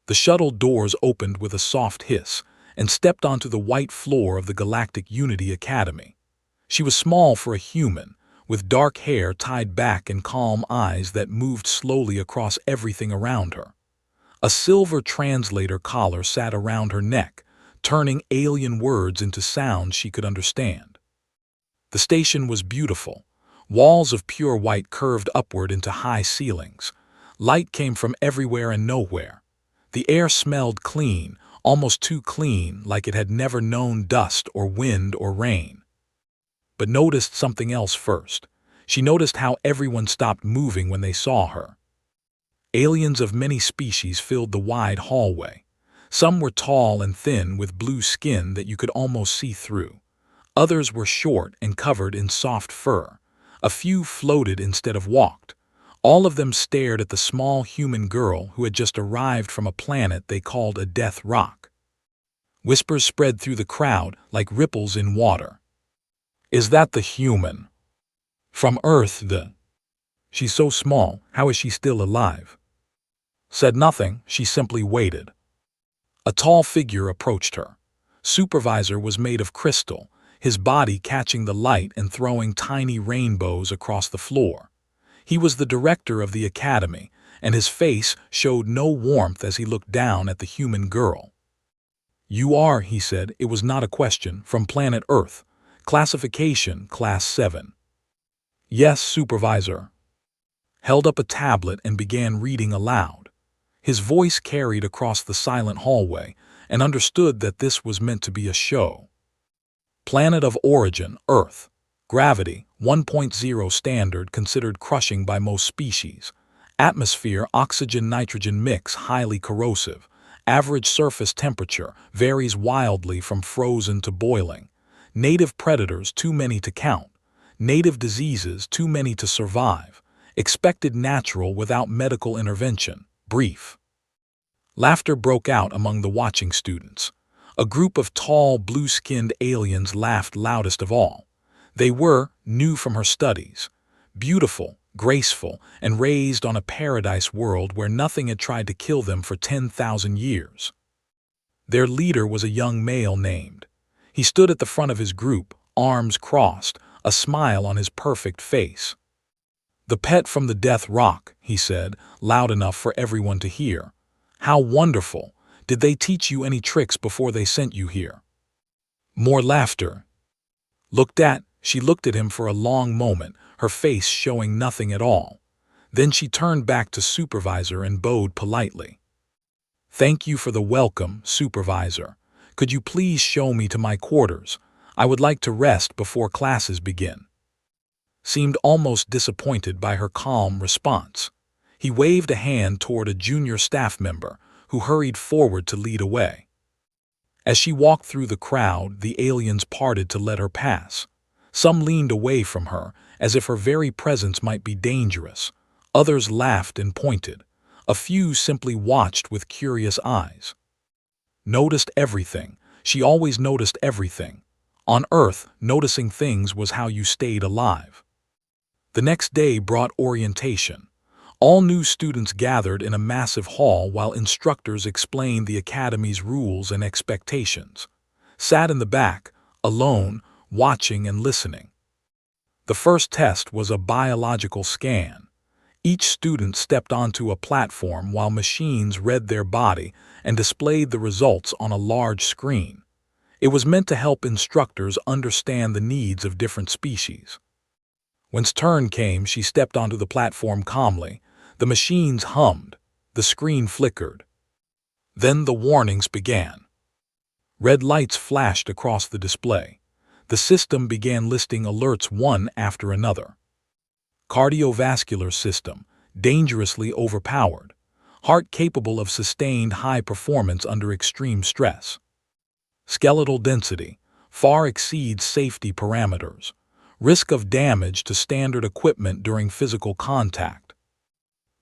The shuttle doors opened with a soft hiss and stepped onto the white floor of the Galactic Unity Academy. She was small for a human, with dark hair tied back and calm eyes that moved slowly across everything around her. A silver translator collar sat around her neck, turning alien words into sounds she could understand. The station was beautiful. Walls of pure white curved upward into high ceilings. Light came from everywhere and nowhere. The air smelled clean, almost too clean, like it had never known dust or wind or rain. But noticed something else first. She noticed how everyone stopped moving when they saw her. Aliens of many species filled the wide hallway. Some were tall and thin with blue skin that you could almost see through. Others were short and covered in soft fur. A few floated instead of walked. All of them stared at the small human girl who had just arrived from a planet they called a death rock. Whispers spread through the crowd like ripples in water. "Is that the human? From Earth, She's so small, how is she still alive?" Said nothing, she simply waited. A tall figure approached her. Supervisor was made of crystal, his body catching the light and throwing tiny rainbows across the floor. He was the director of the academy, and his face showed no warmth as he looked down at the human girl. "You are," he said, it was not a question, "from planet Earth. Classification, Class 7. "Yes, Supervisor." Held up a tablet and began reading aloud. His voice carried across the silent hallway, and understood that this was meant to be a show. Planet of origin, Earth. Gravity, 1.0 standard, considered crushing by most species. Atmosphere, oxygen-nitrogen mix, highly corrosive. Average surface temperature varies wildly from frozen to boiling. Native predators, too many to count. Native diseases, too many to survive. Expected natural without medical intervention. Brief. Laughter broke out among the watching students. A group of tall, blue-skinned aliens laughed loudest of all. They were new from her studies, beautiful, graceful, and raised on a paradise world where nothing had tried to kill them for 10,000 years. Their leader was a young male named. He stood at the front of his group, arms crossed, a smile on his perfect face. "The pet from the Death Rock," he said, loud enough for everyone to hear. "How wonderful! Did they teach you any tricks before they sent you here?" More laughter. She looked at him for a long moment, her face showing nothing at all. Then she turned back to Supervisor and bowed politely. "Thank you for the welcome, Supervisor. Could you please show me to my quarters? I would like to rest before classes begin." Seemed almost disappointed by her calm response. He waved a hand toward a junior staff member, who hurried forward to lead away. As she walked through the crowd, the aliens parted to let her pass. Some leaned away from her, as if her very presence might be dangerous. Others laughed and pointed. A few simply watched with curious eyes. Noticed everything. She always noticed everything. On Earth, noticing things was how you stayed alive. The next day brought orientation. All new students gathered in a massive hall while instructors explained the academy's rules and expectations. Sat in the back, alone, watching and listening. The first test was a biological scan. Each student stepped onto a platform while machines read their body and displayed the results on a large screen. It was meant to help instructors understand the needs of different species. When's turn came, she stepped onto the platform calmly. The machines hummed. The screen flickered. Then the warnings began. Red lights flashed across the display. The system began listing alerts one after another. Cardiovascular system, dangerously overpowered. Heart capable of sustained high performance under extreme stress. Skeletal density, far exceeds safety parameters. Risk of damage to standard equipment during physical contact.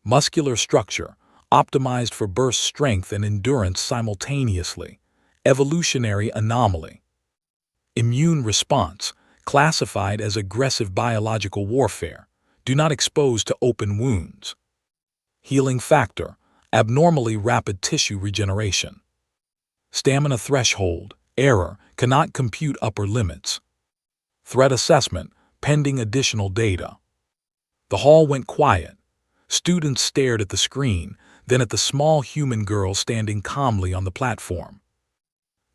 Muscular structure, optimized for burst strength and endurance simultaneously. Evolutionary anomaly. Immune response, classified as aggressive biological warfare. Do not expose to open wounds. Healing factor, abnormally rapid tissue regeneration. Stamina threshold, error, cannot compute upper limits. Threat assessment, pending additional data. The hall went quiet. Students stared at the screen, then at the small human girl standing calmly on the platform.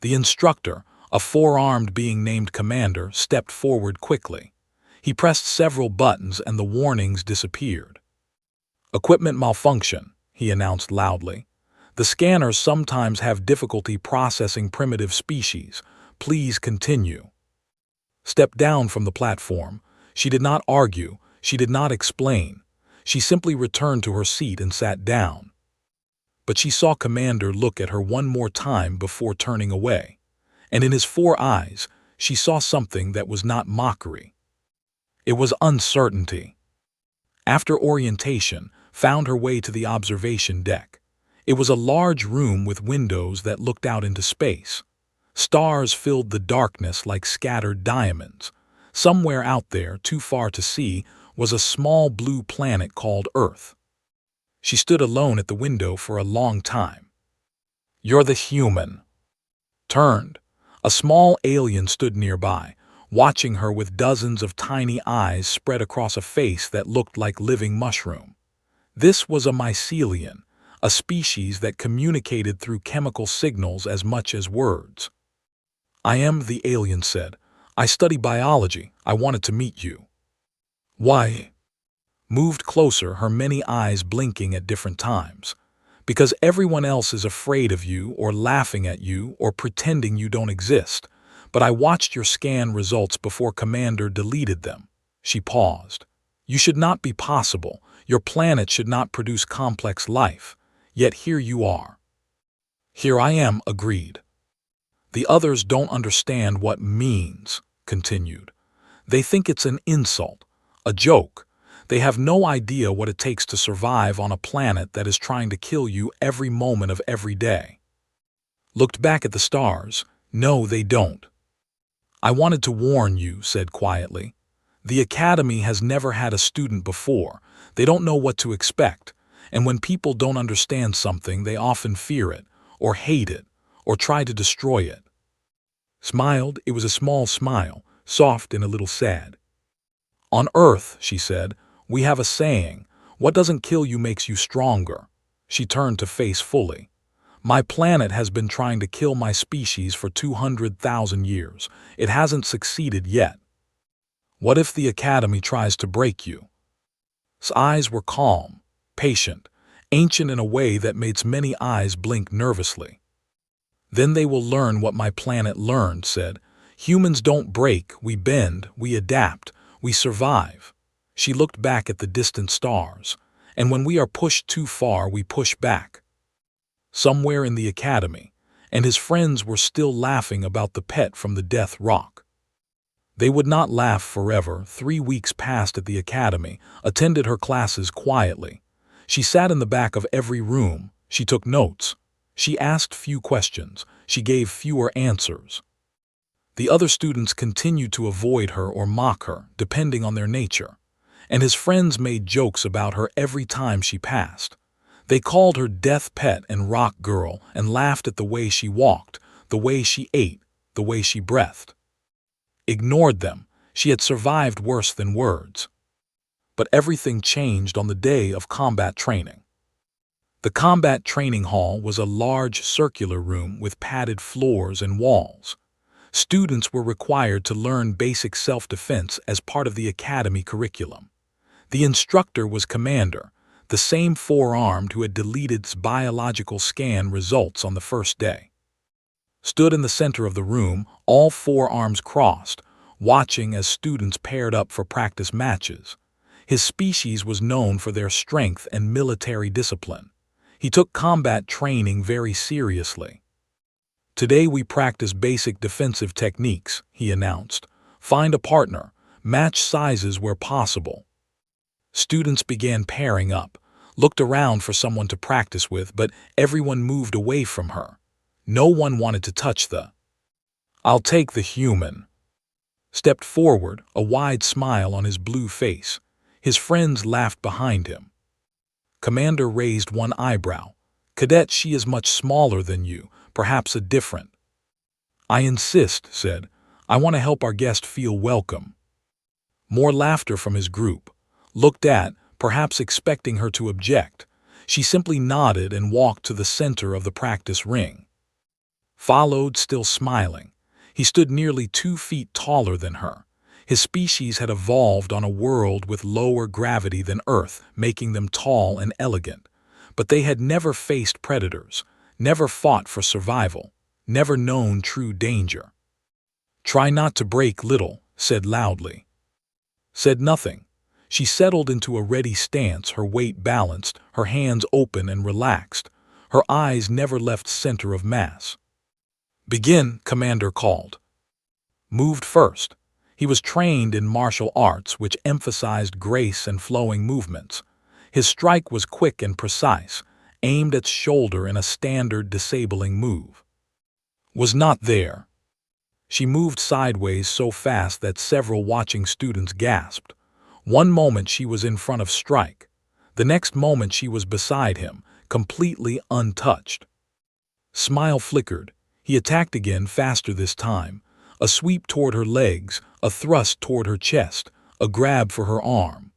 The instructor, a four-armed being named Commander, stepped forward quickly. He pressed several buttons and the warnings disappeared. "Equipment malfunction," he announced loudly. "The scanners sometimes have difficulty processing primitive species. Please continue." Step down from the platform. She did not argue. She did not explain. She simply returned to her seat and sat down. But she saw Commander look at her one more time before turning away. And in his four eyes, she saw something that was not mockery. It was uncertainty. After orientation, found her way to the observation deck. It was a large room with windows that looked out into space. Stars filled the darkness like scattered diamonds. Somewhere out there, too far to see, was a small blue planet called Earth. She stood alone at the window for a long time. "You're the human." Turned. A small alien stood nearby, watching her with dozens of tiny eyes spread across a face that looked like living mushroom. This was a mycelium, a species that communicated through chemical signals as much as words. "I am," the alien said. "I study biology. I wanted to meet you." "Why?" Moved closer, her many eyes blinking at different times. "Because everyone else is afraid of you or laughing at you or pretending you don't exist. But I watched your scan results before Commander deleted them." She paused. "You should not be possible. Your planet should not produce complex life. Yet here you are." "Here I am," agreed. "The others don't understand what means," continued. "They think it's an insult, a joke. They have no idea what it takes to survive on a planet that is trying to kill you every moment of every day." Looked back at the stars. "No, they don't." "I wanted to warn you," said quietly. "The Academy has never had a student before. They don't know what to expect. And when people don't understand something, they often fear it, or hate it, or try to destroy it." Smiled. It was a small smile, soft and a little sad. "On Earth," she said, "we have a saying, what doesn't kill you makes you stronger." She turned to face fully. "My planet has been trying to kill my species for 200,000 years. It hasn't succeeded yet. What if the Academy tries to break you?" His eyes were calm, patient, ancient in a way that made many eyes blink nervously. "Then they will learn what my planet learned," said. "Humans don't break, we bend, we adapt, we survive." She looked back at the distant stars. "And when we are pushed too far, we push back." Somewhere in the Academy, and his friends were still laughing about the pet from the Death Rock. They would not laugh forever. 3 weeks passed at the Academy, attended her classes quietly. She sat in the back of every room. She took notes. She asked few questions. She gave fewer answers. The other students continued to avoid her or mock her, depending on their nature. And his friends made jokes about her every time she passed. They called her Death Pet and Rock Girl and laughed at the way she walked, the way she ate, the way she breathed. Ignored them. She had survived worse than words. But everything changed on the day of combat training. The combat training hall was a large circular room with padded floors and walls. Students were required to learn basic self-defense as part of the academy curriculum. The instructor was Commander, the same four-armed who had deleted his biological scan results on the first day. Stood in the center of the room, all four arms crossed, watching as students paired up for practice matches. His species was known for their strength and military discipline. He took combat training very seriously. "Today we practice basic defensive techniques," he announced. "Find a partner, match sizes where possible." Students began pairing up, looked around for someone to practice with, but everyone moved away from her. No one wanted to touch the "I'll take the human." Stepped forward, a wide smile on his blue face. His friends laughed behind him. Commander raised one eyebrow. Cadet, she is much smaller than you, perhaps a different. I insist, said. I want to help our guest feel welcome. More laughter from his group. Looked at, perhaps expecting her to object. She simply nodded and walked to the center of the practice ring. Followed, still smiling. He stood nearly 2 feet taller than her. His species had evolved on a world with lower gravity than Earth, making them tall and elegant. But they had never faced predators, never fought for survival, never known true danger. Try not to break, little, said loudly. Said nothing. She settled into a ready stance, her weight balanced, her hands open and relaxed. Her eyes never left center of mass. Begin, Commander called. Moved first. He was trained in martial arts, which emphasized grace and flowing movements. His strike was quick and precise, aimed at shoulder in a standard disabling move. Was not there. She moved sideways so fast that several watching students gasped. One moment she was in front of strike. The next moment she was beside him, completely untouched. Smile flickered. He attacked again, faster this time. A sweep toward her legs, a thrust toward her chest, a grab for her arm.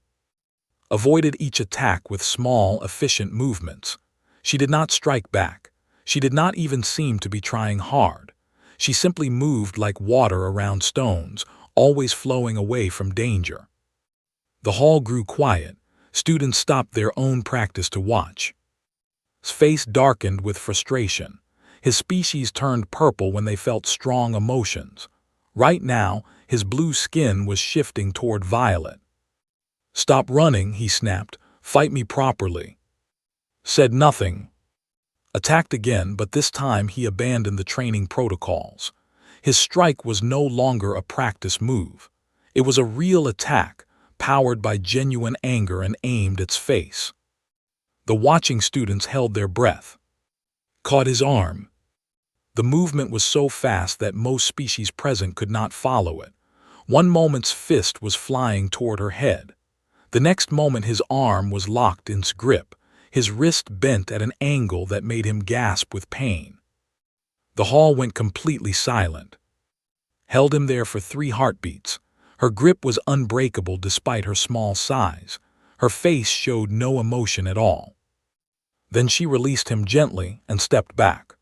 Avoided each attack with small, efficient movements. She did not strike back. She did not even seem to be trying hard. She simply moved like water around stones, always flowing away from danger. The hall grew quiet. Students stopped their own practice to watch. His face darkened with frustration. His species turned purple when they felt strong emotions. Right now, his blue skin was shifting toward violet. Stop running, he snapped. Fight me properly. Said nothing. Attacked again, but this time he abandoned the training protocols. His strike was no longer a practice move. It was a real attack, powered by genuine anger and aimed at its face. The watching students held their breath. Caught his arm. The movement was so fast that most species present could not follow it. One moment's fist was flying toward her head. The next moment his arm was locked in its grip, his wrist bent at an angle that made him gasp with pain. The hall went completely silent. Held him there for 3 heartbeats. Her grip was unbreakable despite her small size. Her face showed no emotion at all. Then she released him gently and stepped back.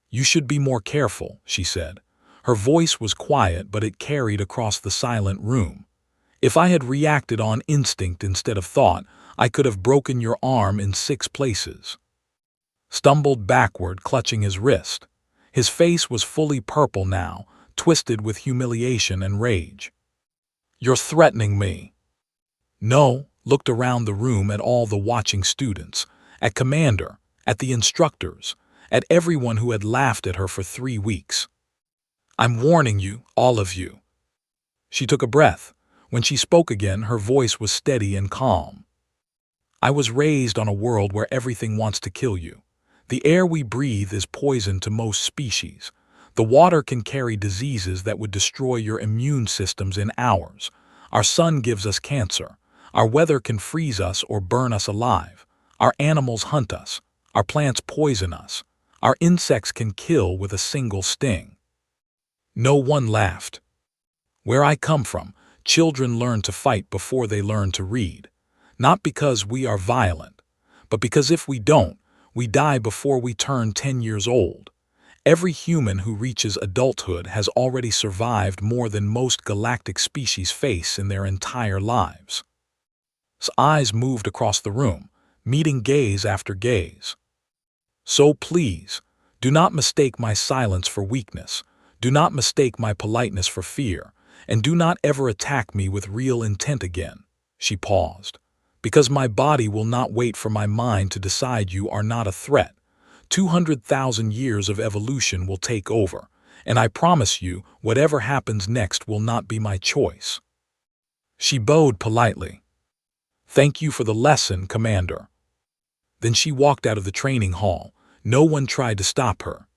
You should be more careful, she said. Her voice was quiet, but it carried across the silent room. If I had reacted on instinct instead of thought, I could have broken your arm in 6 places. Stumbled backward, clutching his wrist. His face was fully purple now, twisted with humiliation and rage. You're threatening me. No, looked around the room at all the watching students, at Commander, at the instructors, at everyone who had laughed at her for 3 weeks. I'm warning you, all of you. She took a breath. When she spoke again, her voice was steady and calm. I was raised on a world where everything wants to kill you. The air we breathe is poison to most species. The water can carry diseases that would destroy your immune systems in hours. Our sun gives us cancer. Our weather can freeze us or burn us alive. Our animals hunt us. Our plants poison us. Our insects can kill with a single sting. No one laughed. Where I come from, children learn to fight before they learn to read. Not because we are violent, but because if we don't, we die before we turn 10 years old. Every human who reaches adulthood has already survived more than most galactic species face in their entire lives. His eyes moved across the room, meeting gaze after gaze. So please, do not mistake my silence for weakness. Do not mistake my politeness for fear. And do not ever attack me with real intent again. She paused. Because my body will not wait for my mind to decide you are not a threat. 200,000 years of evolution will take over, and I promise you, whatever happens next will not be my choice. She bowed politely. Thank you for the lesson, Commander. Then she walked out of the training hall. No one tried to stop her.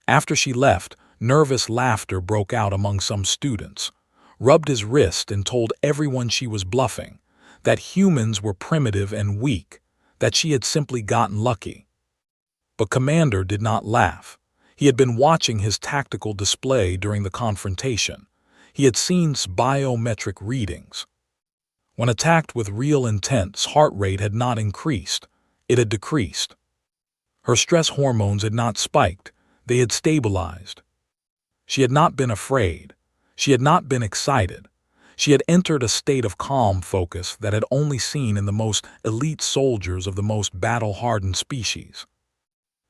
After she left, nervous laughter broke out among some students. Rubbed his wrist and told everyone she was bluffing, that humans were primitive and weak, that she had simply gotten lucky. But Commander did not laugh. He had been watching his tactical display during the confrontation. He had seen biometric readings. When attacked with real intent, heart rate had not increased. It had decreased. Her stress hormones had not spiked. They had stabilized. She had not been afraid. She had not been excited. She had entered a state of calm focus that had only seen in the most elite soldiers of the most battle-hardened species.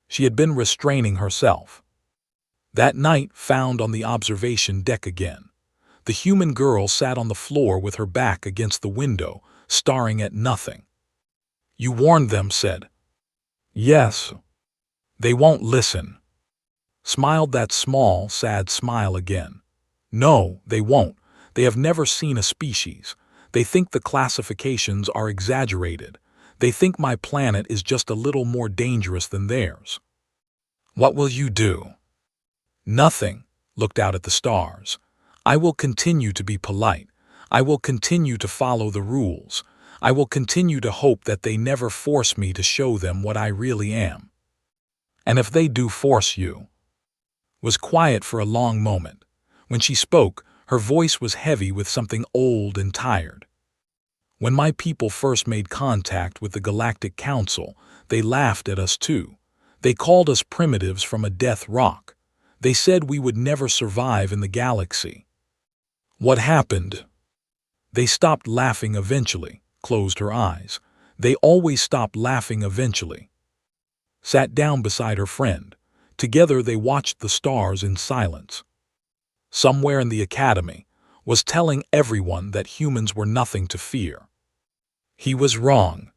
She had been restraining herself. That night, found on the observation deck again, the human girl sat on the floor with her back against the window, staring at nothing. "You warned them," said. "Yes." "They won't listen." Smiled that small, sad smile again. "No, they won't. They have never seen a species. They think the classifications are exaggerated. They think my planet is just a little more dangerous than theirs." "What will you do?" "Nothing." Looked out at the stars. "I will continue to be polite. I will continue to follow the rules. I will continue to hope that they never force me to show them what I really am." "And if they do force you?" Was quiet for a long moment. When she spoke, her voice was heavy with something old and tired. "When my people first made contact with the Galactic Council, they laughed at us too. They called us primitives from a death rock. They said we would never survive in the galaxy." "What happened?" "They stopped laughing eventually," closed her eyes. "They always stop laughing eventually." Sat down beside her friend. Together they watched the stars in silence. Somewhere in the academy was telling everyone that humans were nothing to fear. He was wrong.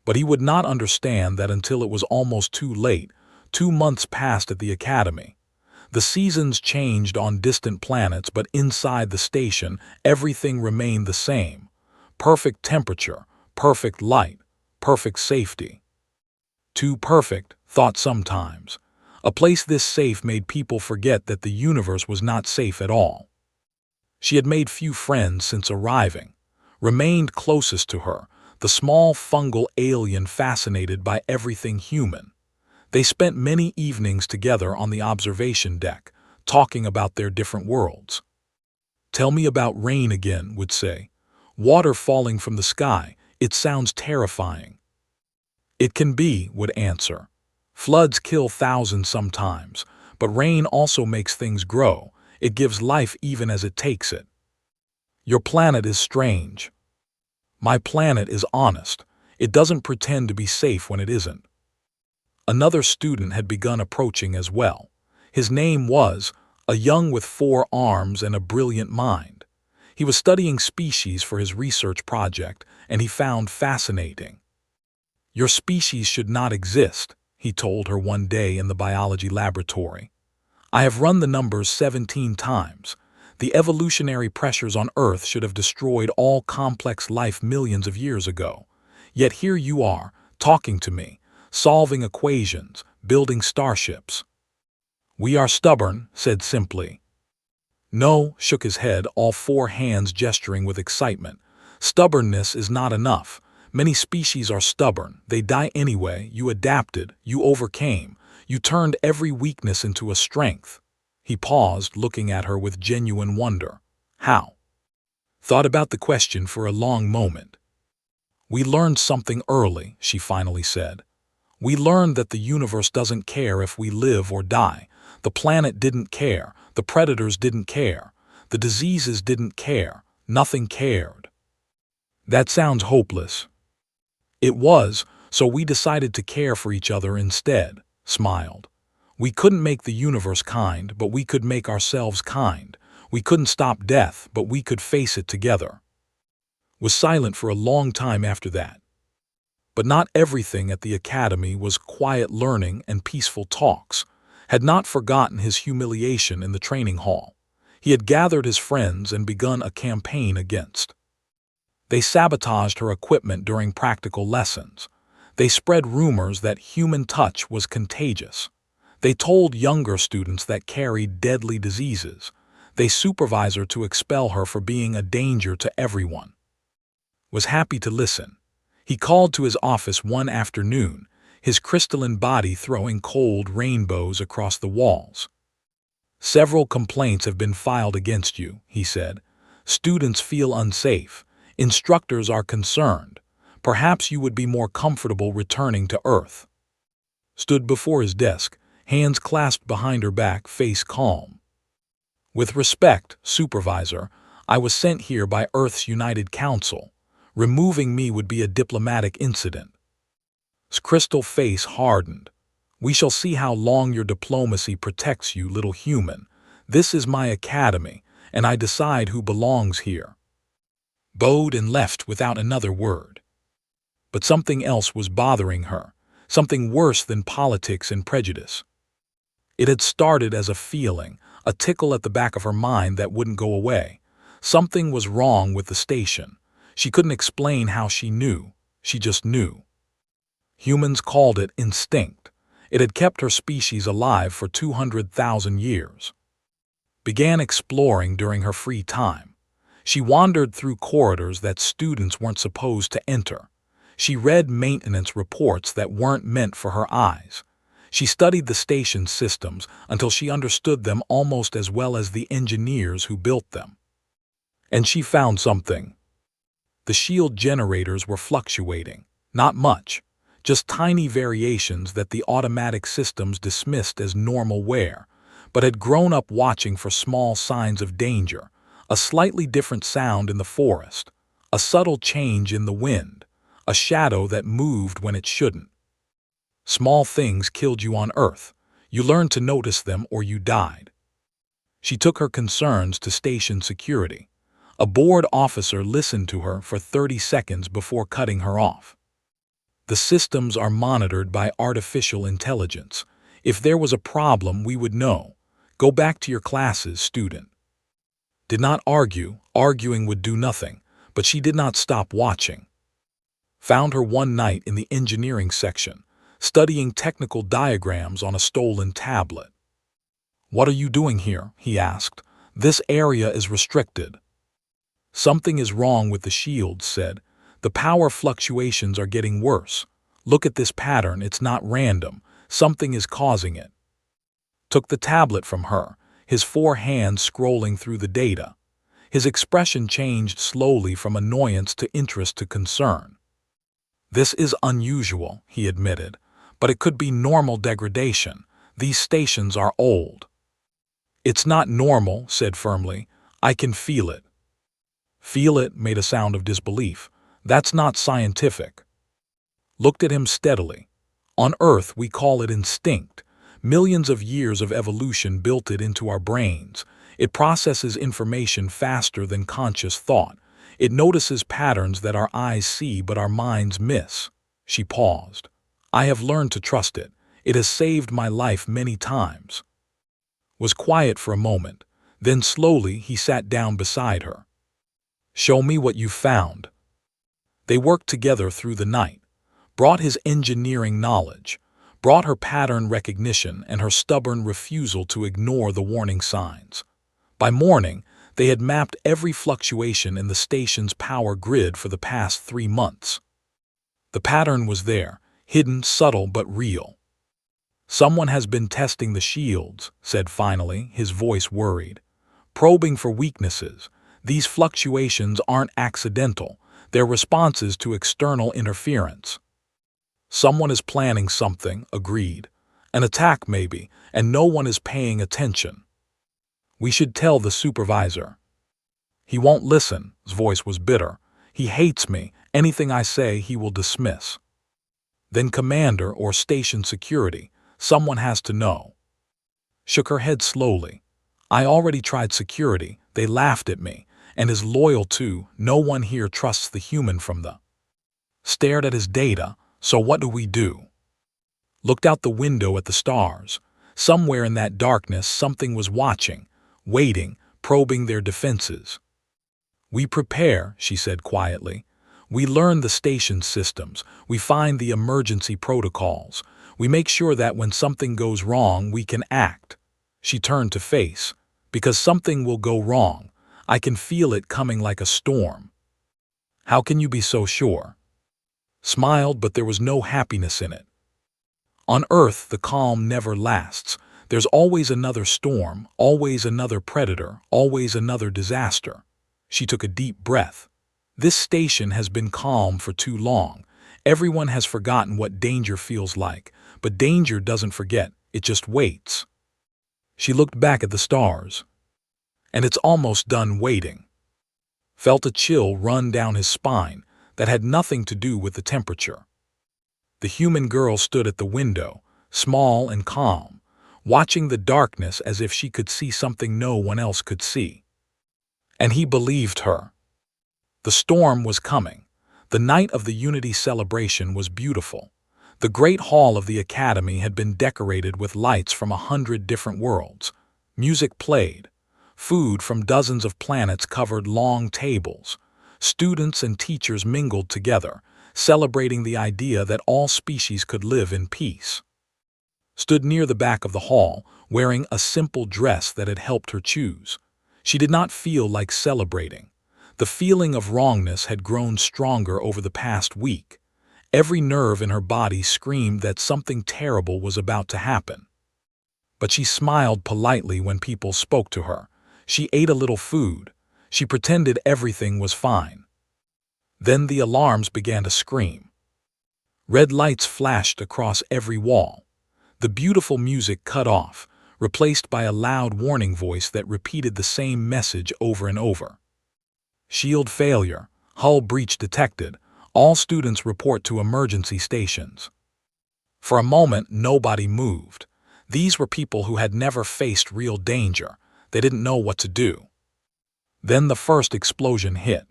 But he would not understand that until it was almost too late. 2 months passed at the academy. The seasons changed on distant planets, but inside the station, everything remained the same. Perfect temperature, perfect light, perfect safety. Too perfect, thought sometimes. A place this safe made people forget that the universe was not safe at all. She had made few friends since arriving. Remained closest to her, the small fungal alien fascinated by everything human. They spent many evenings together on the observation deck, talking about their different worlds. "Tell me about rain again," would say. "Water falling from the sky, it sounds terrifying." "It can be," would answer. "Floods kill thousands sometimes, but rain also makes things grow. It gives life even as it takes it." "Your planet is strange." "My planet is honest. It doesn't pretend to be safe when it isn't." Another student had begun approaching as well. His name was a young with 4 arms and a brilliant mind. He was studying species for his research project, and he found fascinating. "Your species should not exist," he told her one day in the biology laboratory. "I have run the numbers 17 times. The evolutionary pressures on Earth should have destroyed all complex life millions of years ago. Yet here you are, talking to me, solving equations, building starships." "We are stubborn," said simply. "No," shook his head, all 4 hands gesturing with excitement. "Stubbornness is not enough. Many species are stubborn. They die anyway. You adapted. You overcame. You turned every weakness into a strength." He paused, looking at her with genuine wonder. "How?" Thought about the question for a long moment. "We learned something early," she finally said. "We learned that the universe doesn't care if we live or die. The planet didn't care. The predators didn't care. The diseases didn't care. Nothing cared." "That sounds hopeless." "It was, so we decided to care for each other instead," smiled. "We couldn't make the universe kind, but we could make ourselves kind. We couldn't stop death, but we could face it together." Was silent for a long time after that. But not everything at the academy was quiet learning and peaceful talks. Had not forgotten his humiliation in the training hall. He had gathered his friends and begun a campaign against. They sabotaged her equipment during practical lessons. They spread rumors that human touch was contagious. They told younger students that carried deadly diseases. They supervised her to expel her for being a danger to everyone. Was happy to listen. He called to his office one afternoon. his crystalline body throwing cold rainbows across the walls. "Several complaints have been filed against you," he said. "Students feel unsafe. Instructors are concerned. Perhaps you would be more comfortable returning to Earth." Stood before his desk, hands clasped behind her back, face calm. "With respect, Supervisor, I was sent here by Earth's United Council. Removing me would be a diplomatic incident." His crystal face hardened. "We shall see how long your diplomacy protects you, little human. This is my academy, and I decide who belongs here." Bowed and left without another word. But something else was bothering her, something worse than politics and prejudice. It had started as a feeling, a tickle at the back of her mind that wouldn't go away. Something was wrong with the station. She couldn't explain how she knew. She just knew. Humans called it instinct. It had kept her species alive for 200,000 years. Began exploring during her free time. She wandered through corridors that students weren't supposed to enter. She read maintenance reports that weren't meant for her eyes. She studied the station's systems until she understood them almost as well as the engineers who built them. And she found something. The shield generators were fluctuating. Not much, just tiny variations that the automatic systems dismissed as normal wear, but had grown up watching for small signs of danger, a slightly different sound in the forest, a subtle change in the wind, a shadow that moved when it shouldn't. Small things killed you on Earth. You learned to notice them or you died. She took her concerns to station security. A board officer listened to her for 30 seconds before cutting her off. "The systems are monitored by artificial intelligence. If there was a problem, we would know. Go back to your classes, student." Did not argue. Arguing would do nothing, but she did not stop watching. Found her one night in the engineering section, studying technical diagrams on a stolen tablet. "What are you doing here?" he asked. "This area is restricted." "Something is wrong with the shields," said. "The power fluctuations are getting worse. Look at this pattern, it's not random. Something is causing it." Took the tablet from her, his 4 hands scrolling through the data. His expression changed slowly from annoyance to interest to concern. "This is unusual," he admitted, "but it could be normal degradation. These stations are old." "It's not normal," said firmly. "I can feel it." "Feel it" made a sound of disbelief. "That's not scientific." Looked at him steadily. "On Earth we call it instinct. Millions of years of evolution built it into our brains. It processes information faster than conscious thought. It notices patterns that our eyes see but our minds miss." She paused. "I have learned to trust it. It has saved my life many times." Was quiet for a moment. Then slowly he sat down beside her. "Show me what you found." They worked together through the night. Brought his engineering knowledge. Brought her pattern recognition and her stubborn refusal to ignore the warning signs. By morning, they had mapped every fluctuation in the station's power grid for the past 3 months. The pattern was there, hidden, subtle but real. "Someone has been testing the shields," said finally, his voice worried. "Probing for weaknesses. These fluctuations aren't accidental. They're responses to external interference." "Someone is planning something," agreed. "An attack maybe, and no one is paying attention. We should tell the supervisor." "He won't listen." His voice was bitter. "He hates me. Anything I say he will dismiss." "Then commander or station security. Someone has to know." Shook her head slowly. "I already tried security. They laughed at me. And is loyal too. No one here trusts the human from the..." Stared at his data. "So what do we do?" Looked out the window at the stars. Somewhere in that darkness something was watching, waiting, probing their defenses. "We prepare," she said quietly. "We learn the station systems. We find the emergency protocols. We make sure that when something goes wrong, we can act." She turned to face. "Because something will go wrong. I can feel it coming like a storm." "How can you be so sure?" Smiled, but there was no happiness in it. On Earth, the calm never lasts. There's always another storm, always another predator, always another disaster. She took a deep breath. This station has been calm for too long. Everyone has forgotten what danger feels like, but danger doesn't forget, it just waits. She looked back at the stars. And it's almost done waiting. Felt a chill run down his spine that had nothing to do with the temperature. The human girl stood at the window, small and calm, watching the darkness as if she could see something no one else could see. And he believed her. The storm was coming. The night of the Unity celebration was beautiful. The great hall of the Academy had been decorated with lights from 100 different worlds. Music played. Food from dozens of planets covered long tables. Students and teachers mingled together, celebrating the idea that all species could live in peace. Stood near the back of the hall, wearing a simple dress that had helped her choose. She did not feel like celebrating. The feeling of wrongness had grown stronger over the past week. Every nerve in her body screamed that something terrible was about to happen. But she smiled politely when people spoke to her. She ate a little food. She pretended everything was fine. Then the alarms began to scream. Red lights flashed across every wall. The beautiful music cut off, replaced by a loud warning voice that repeated the same message over and over. Shield failure, hull breach detected. All students report to emergency stations. For a moment, nobody moved. These were people who had never faced real danger. They didn't know what to do. Then the first explosion hit.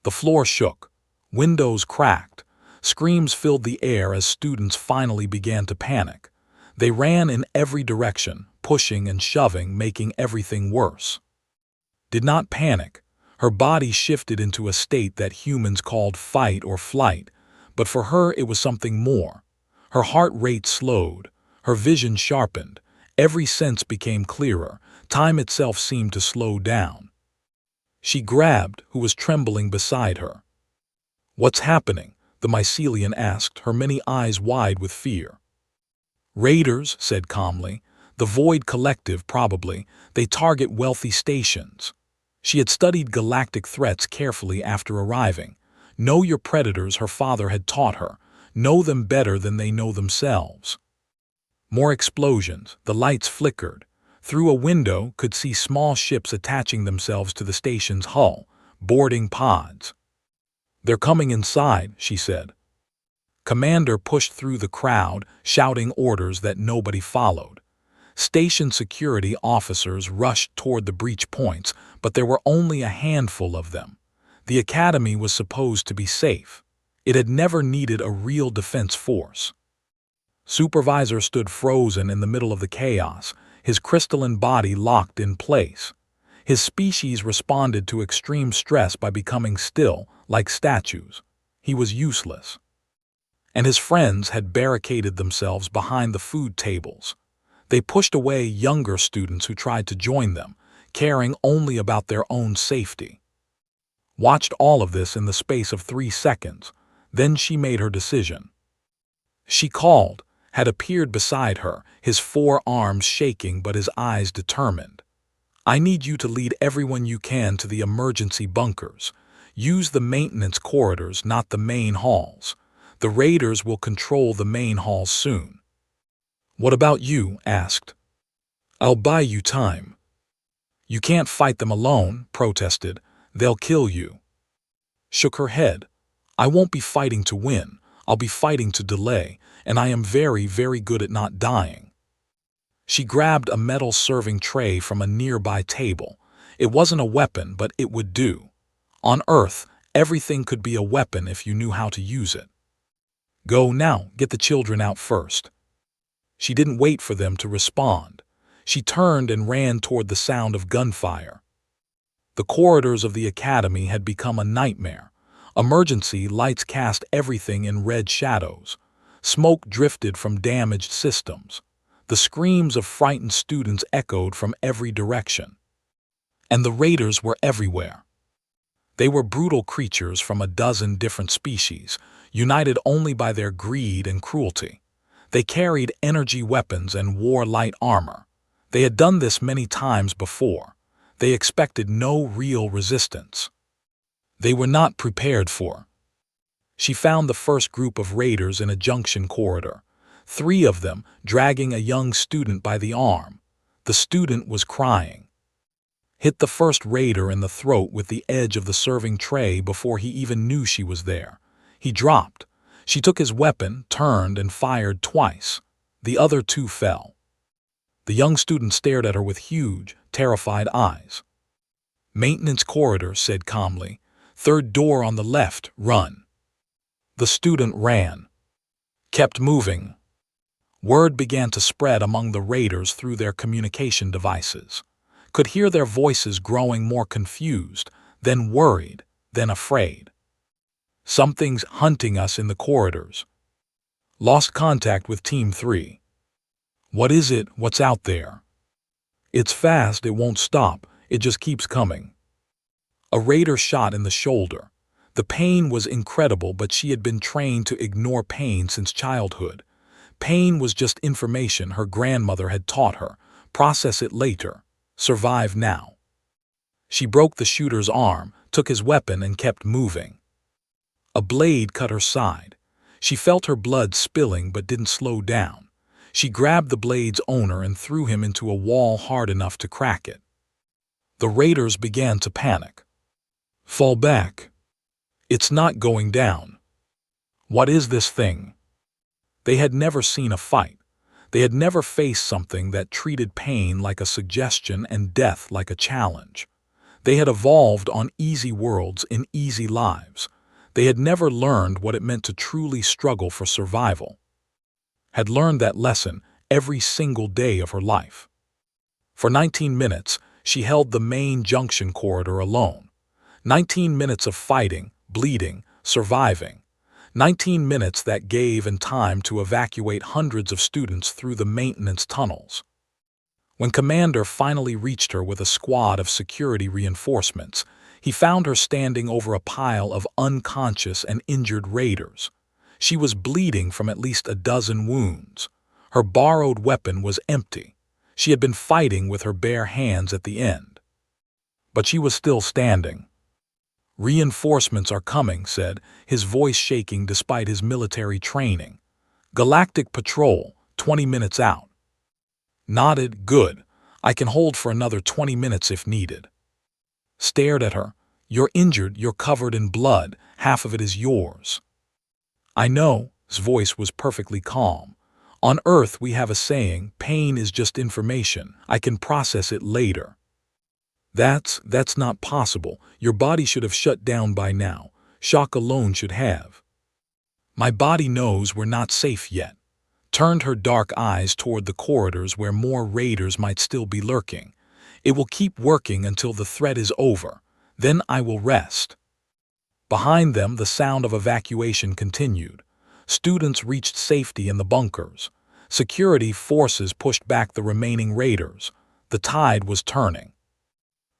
The floor shook. Windows cracked. Screams filled the air as students finally began to panic. They ran in every direction, pushing and shoving, making everything worse. Did not panic. Her body shifted into a state that humans called fight or flight, but for her it was something more. Her heart rate slowed. Her vision sharpened. Every sense became clearer. Time itself seemed to slow down. She grabbed who was trembling beside her. "What's happening?" the mycelian asked, her many eyes wide with fear. "Raiders," said calmly. "The Void Collective, probably. They target wealthy stations." She had studied galactic threats carefully after arriving. Know your predators, her father had taught her. Know them better than they know themselves. More explosions. The lights flickered. Through a window, could see small ships attaching themselves to the station's hull, boarding pods. "They're coming inside," she said. Commander pushed through the crowd, shouting orders that nobody followed. Station security officers rushed toward the breach points, but there were only a handful of them. The Academy was supposed to be safe. It had never needed a real defense force. Supervisor stood frozen in the middle of the chaos, his crystalline body locked in place. His species responded to extreme stress by becoming still, like statues. He was useless. And his friends had barricaded themselves behind the food tables. They pushed away younger students who tried to join them, caring only about their own safety. Watched all of this in the space of 3 seconds. Then she made her decision. She called, had appeared beside her, his 4 arms shaking but his eyes determined. "I need you to lead everyone you can to the emergency bunkers. Use the maintenance corridors, not the main halls. The raiders will control the main halls soon." "What about you?" asked. "I'll buy you time." "You can't fight them alone," protested. "They'll kill you." Shook her head. "I won't be fighting to win. I'll be fighting to delay, and I am very, very good at not dying." She grabbed a metal serving tray from a nearby table. It wasn't a weapon, but it would do. On Earth, everything could be a weapon if you knew how to use it. "Go now, get the children out first." She didn't wait for them to respond. She turned and ran toward the sound of gunfire. The corridors of the Academy had become a nightmare. Emergency lights cast everything in red shadows. Smoke drifted from damaged systems. The screams of frightened students echoed from every direction. And the raiders were everywhere. They were brutal creatures from a dozen different species, united only by their greed and cruelty. They carried energy weapons and wore light armor. They had done this many times before. They expected no real resistance. They were not prepared for. She found the first group of raiders in a junction corridor, 3 of them dragging a young student by the arm. The student was crying. Hit the first raider in the throat with the edge of the serving tray before he even knew she was there. He dropped. She took his weapon, turned, and fired twice. The other 2 fell. The young student stared at her with huge, terrified eyes. "Maintenance corridor," said calmly. "3rd door on the left, run." The student ran. Kept moving. Word began to spread among the raiders through their communication devices. Could hear their voices growing more confused, then worried, then afraid. "Something's hunting us in the corridors. Lost contact with Team 3. What is it? What's out there? It's fast, it won't stop, it just keeps coming." A raider shot in the shoulder. The pain was incredible, but she had been trained to ignore pain since childhood. Pain was just information her grandmother had taught her. Process it later. Survive now. She broke the shooter's arm, took his weapon, and kept moving. A blade cut her side. She felt her blood spilling but didn't slow down. She grabbed the blade's owner and threw him into a wall hard enough to crack it. The raiders began to panic. "Fall back. It's not going down. What is this thing?" They had never seen a fight. They had never faced something that treated pain like a suggestion and death like a challenge. They had evolved on easy worlds in easy lives. They had never learned what it meant to truly struggle for survival. Had learned that lesson every single day of her life. For 19 minutes, she held the main junction corridor alone. 19 minutes of fighting, bleeding, surviving. 19 minutes that gave and time to evacuate hundreds of students through the maintenance tunnels. When Commander finally reached her with a squad of security reinforcements, he found her standing over a pile of unconscious and injured raiders. She was bleeding from at least a dozen wounds. Her borrowed weapon was empty. She had been fighting with her bare hands at the end. But she was still standing. "Reinforcements are coming," said, his voice shaking despite his military training. "Galactic Patrol, 20 minutes out." Nodded. "Good. I can hold for another 20 minutes if needed." Stared at her. "You're injured, you're covered in blood, half of it is yours." "I know," his voice was perfectly calm. "On Earth we have a saying, pain is just information, I can process it later." That's not possible. Your body should have shut down by now. Shock alone should have." "My body knows we're not safe yet." Turned her dark eyes toward the corridors where more raiders might still be lurking. "It will keep working until the threat is over. Then I will rest." Behind them, the sound of evacuation continued. Students reached safety in the bunkers. Security forces pushed back the remaining raiders. The tide was turning.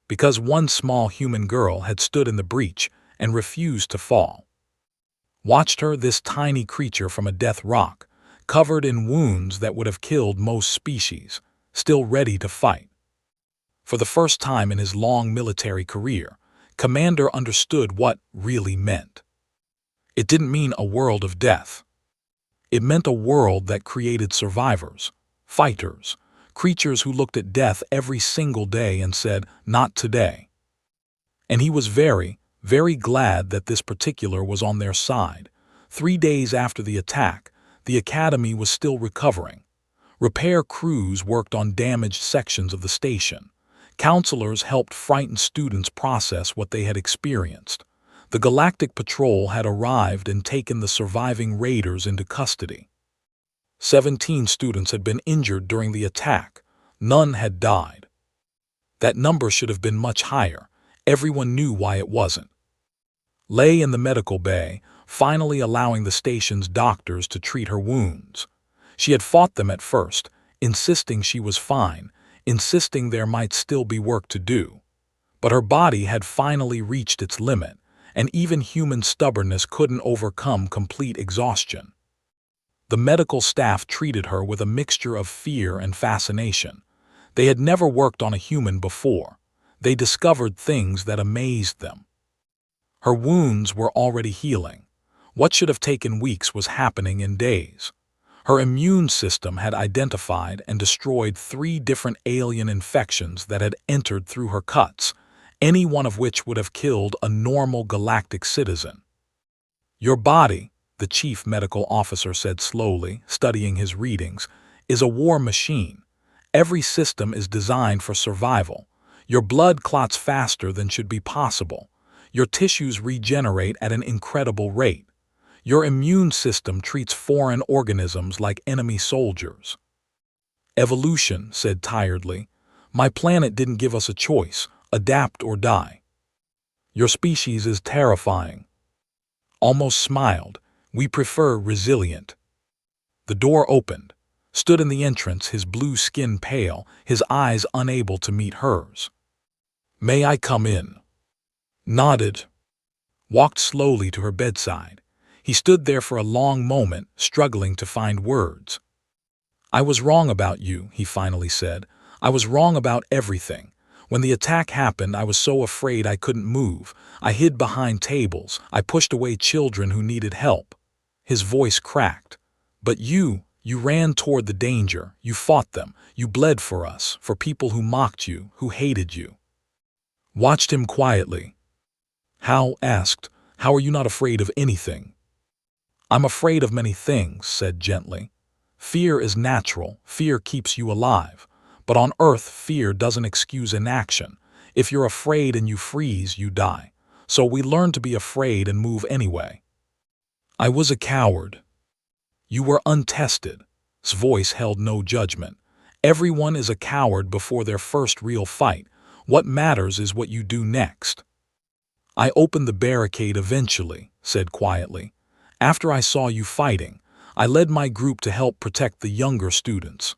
Because one small human girl had stood in the breach and refused to fall. Watched her, this tiny creature from a death rock, covered in wounds that would have killed most species, still ready to fight. For the first time in his long military career, Commander understood what really meant. It didn't mean a world of death. It meant a world that created survivors, fighters, creatures who looked at death every single day and said, "Not today." And he was very, very glad that this particular was on their side. 3 days after the attack, the academy was still recovering. Repair crews worked on damaged sections of the station. Counselors helped frightened students process what they had experienced. The Galactic Patrol had arrived and taken the surviving raiders into custody. 17 students had been injured during the attack. None had died. That number should have been much higher. Everyone knew why it wasn't. Lay in the medical bay, finally allowing the station's doctors to treat her wounds. She had fought them at first, insisting she was fine, insisting there might still be work to do. But her body had finally reached its limit, and even human stubbornness couldn't overcome complete exhaustion. The medical staff treated her with a mixture of fear and fascination. They had never worked on a human before. They discovered things that amazed them. Her wounds were already healing. What should have taken weeks was happening in days. Her immune system had identified and destroyed 3 different alien infections that had entered through her cuts, any one of which would have killed a normal galactic citizen. "Your body," the chief medical officer said slowly, studying his readings, "is a war machine. Every system is designed for survival. Your blood clots faster than should be possible. Your tissues regenerate at an incredible rate. Your immune system treats foreign organisms like enemy soldiers." "Evolution," said tiredly. "My planet didn't give us a choice, adapt or die." "Your species is terrifying." Almost smiled. "We prefer resilient." The door opened. Stood in the entrance, his blue skin pale, his eyes unable to meet hers. "May I come in?" Nodded. Walked slowly to her bedside. He stood there for a long moment, struggling to find words. "I was wrong about you," he finally said. "I was wrong about everything. When the attack happened, I was so afraid I couldn't move. I hid behind tables. I pushed away children who needed help." His voice cracked. "But you ran toward the danger. You fought them. You bled for us, for people who mocked you, who hated you." Watched him quietly. Hal asked, "How are you not afraid of anything?" "I'm afraid of many things," said gently. "Fear is natural. Fear keeps you alive. But on Earth, fear doesn't excuse inaction. If you're afraid and you freeze, you die. So we learn to be afraid and move anyway." "I was a coward." "You were untested." His voice held no judgment. "Everyone is a coward before their first real fight. What matters is what you do next." "I opened the barricade eventually," said quietly. "After I saw you fighting, I led my group to help protect the younger students."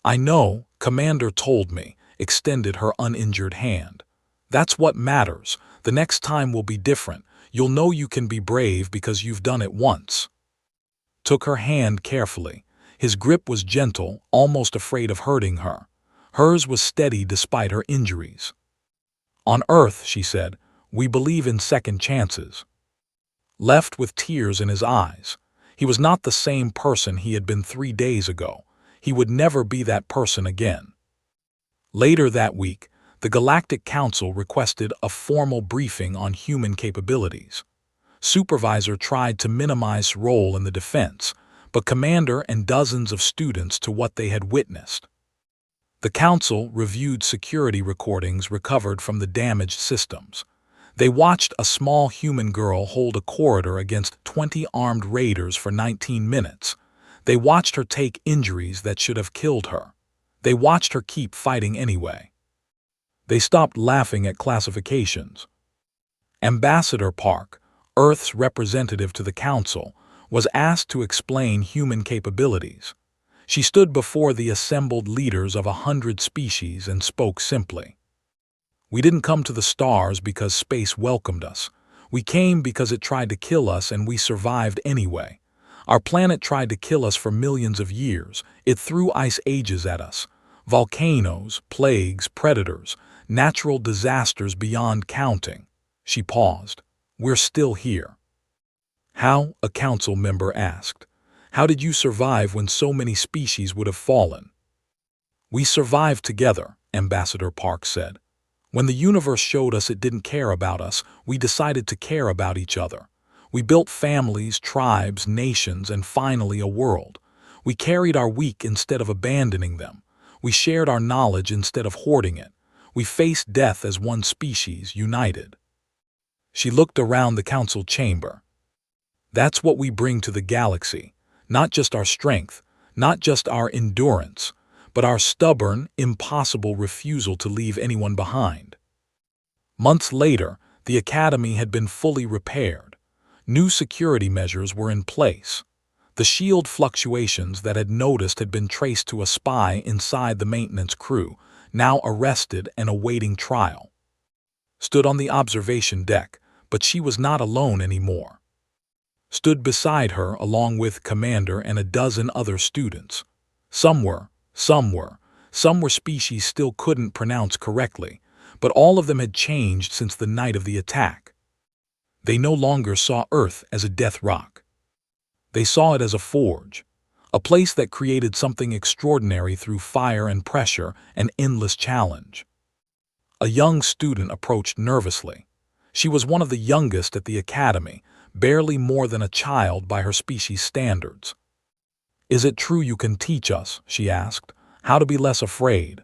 "I know," Commander told me, extended her uninjured hand. "That's what matters. The next time will be different. You'll know you can be brave because you've done it once." Took her hand carefully. His grip was gentle, almost afraid of hurting her. Hers was steady despite her injuries. "On Earth," she said, "we believe in second chances." Left with tears in his eyes. He was not the same person he had been 3 days ago. He would never be that person again. Later that week, the Galactic Council requested a formal briefing on human capabilities. Supervisor tried to minimize role in the defense, but Commander and dozens of students to what they had witnessed. The Council reviewed security recordings recovered from the damaged systems. They watched a small human girl hold a corridor against 20 armed raiders for 19 minutes. They watched her take injuries that should have killed her. They watched her keep fighting anyway. They stopped laughing at classifications. Ambassador Park, Earth's representative to the Council, was asked to explain human capabilities. She stood before the assembled leaders of 100 species and spoke simply. "We didn't come to the stars because space welcomed us. We came because it tried to kill us and we survived anyway. Our planet tried to kill us for millions of years. It threw ice ages at us. Volcanoes, plagues, predators, natural disasters beyond counting." She paused. "We're still here." "How?" a council member asked. "How did you survive when so many species would have fallen?" "We survived together," Ambassador Park said. "When the universe showed us it didn't care about us, we decided to care about each other. We built families, tribes, nations, and finally a world. We carried our weak instead of abandoning them. We shared our knowledge instead of hoarding it. We faced death as one species, united." She looked around the council chamber. "That's what we bring to the galaxy. Not just our strength, not just our endurance, but our stubborn, impossible refusal to leave anyone behind." Months later, the Academy had been fully repaired. New security measures were in place. The shield fluctuations that had noticed had been traced to a spy inside the maintenance crew, now arrested and awaiting trial. Stood on the observation deck, but she was not alone anymore. stood beside her along with Commander and a dozen other students. Some were species still couldn't pronounce correctly, but all of them had changed since the night of the attack. They no longer saw Earth as a death rock. They saw it as a forge, a place that created something extraordinary through fire and pressure and endless challenge. A young student approached nervously. She was one of the youngest at the academy, barely more than a child by her species standards. "Is it true you can teach us," she asked, "how to be less afraid?"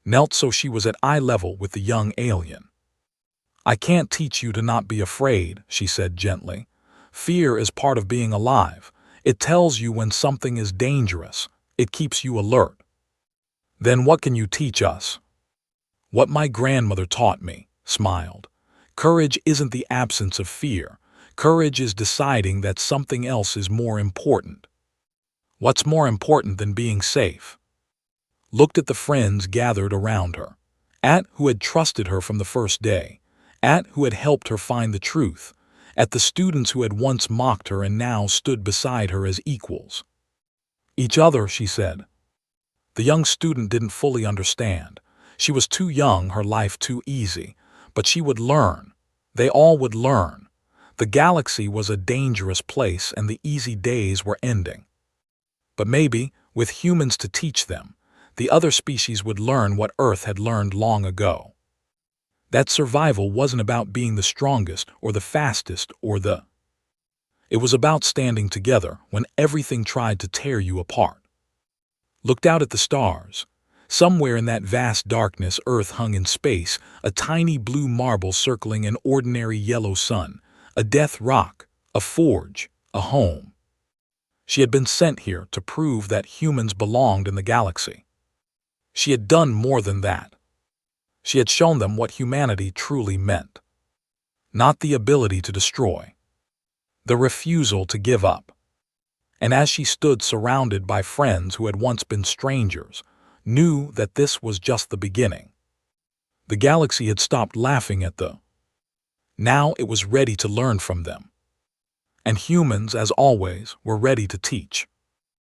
Knelt so she was at eye level with the young alien. "I can't teach you to not be afraid," she said gently. "Fear is part of being alive. It tells you when something is dangerous. It keeps you alert." "Then what can you teach us?" "What my grandmother taught me," smiled. "Courage isn't the absence of fear. Courage is deciding that something else is more important." "What's more important than being safe?" Looked at the friends gathered around her. At who had trusted her from the first day. At who had helped her find the truth. At the students who had once mocked her and now stood beside her as equals. "Each other," she said. The young student didn't fully understand. She was too young, her life too easy. But she would learn. They all would learn. The galaxy was a dangerous place and the easy days were ending. But maybe, with humans to teach them, the other species would learn what Earth had learned long ago. That survival wasn't about being the strongest or the fastest or the... It was about standing together when everything tried to tear you apart. Looked out at the stars. Somewhere in that vast darkness, Earth hung in space, a tiny blue marble circling an ordinary yellow sun, a death rock, a forge, a home. She had been sent here to prove that humans belonged in the galaxy. She had done more than that. She had shown them what humanity truly meant. Not the ability to destroy. The refusal to give up. And as she stood surrounded by friends who had once been strangers, knew that this was just the beginning. The galaxy had stopped laughing at the... Now it was ready to learn from them. And humans, as always, were ready to teach.